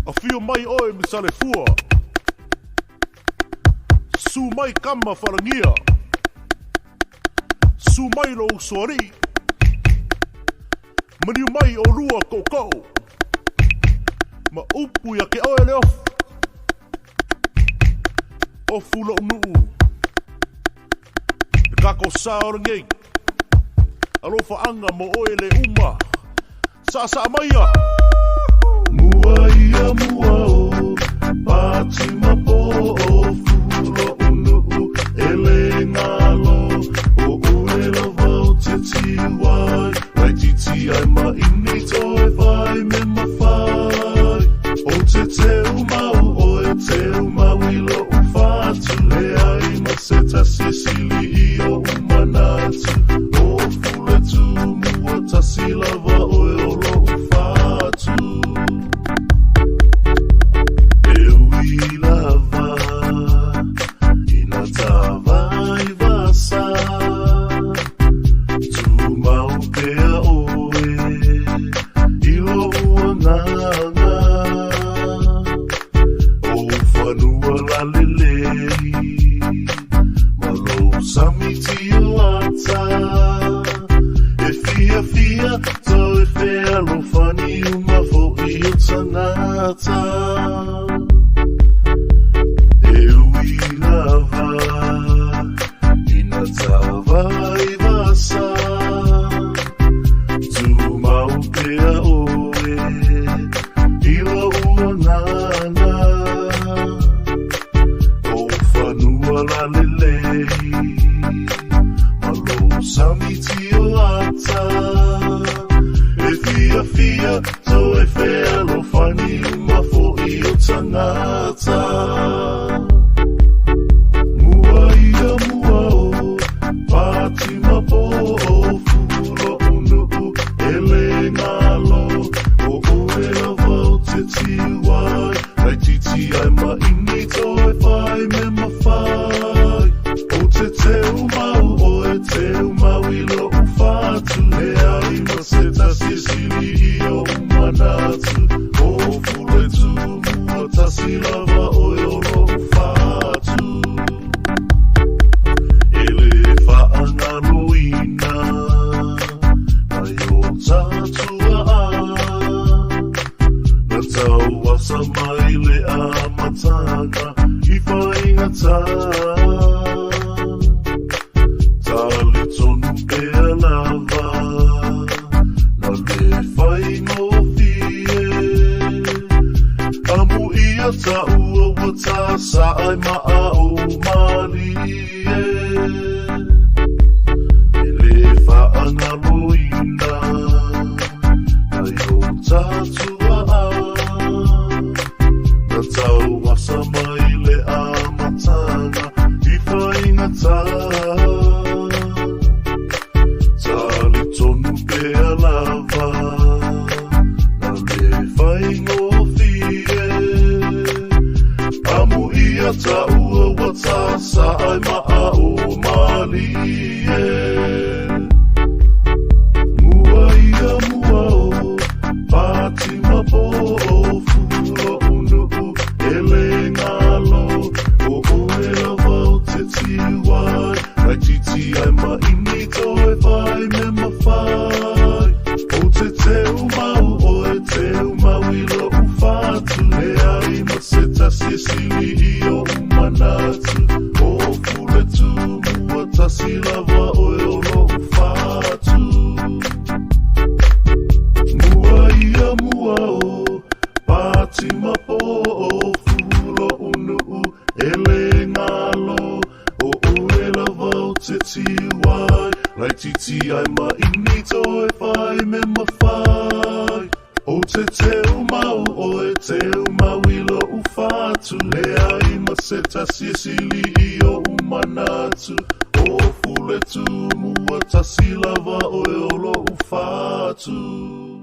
A fio mai oe mi sale fua. Su mai kama farangia. Su mai lo usuari. Mani mai o lua kokau. Ma upu ya ke oe le ofu. Ofu lo nuu. Kako sao ngei. Alofa anga mo oe le uma. Sa maya. Mua ia mua o, pati mapo o fulo unu, ele ngalo, o ue lava o te tiwai, rai titi ai ma ini toi vai me mawhai, o te teu mau o e teu mau i lo ufatu, le ai ma se tasi sili i o umanatu, o fule tu mua tasi lava o e o lo ufatu. Sili i o umanatu, o fule tu mua tasi lava o e olo ufatu.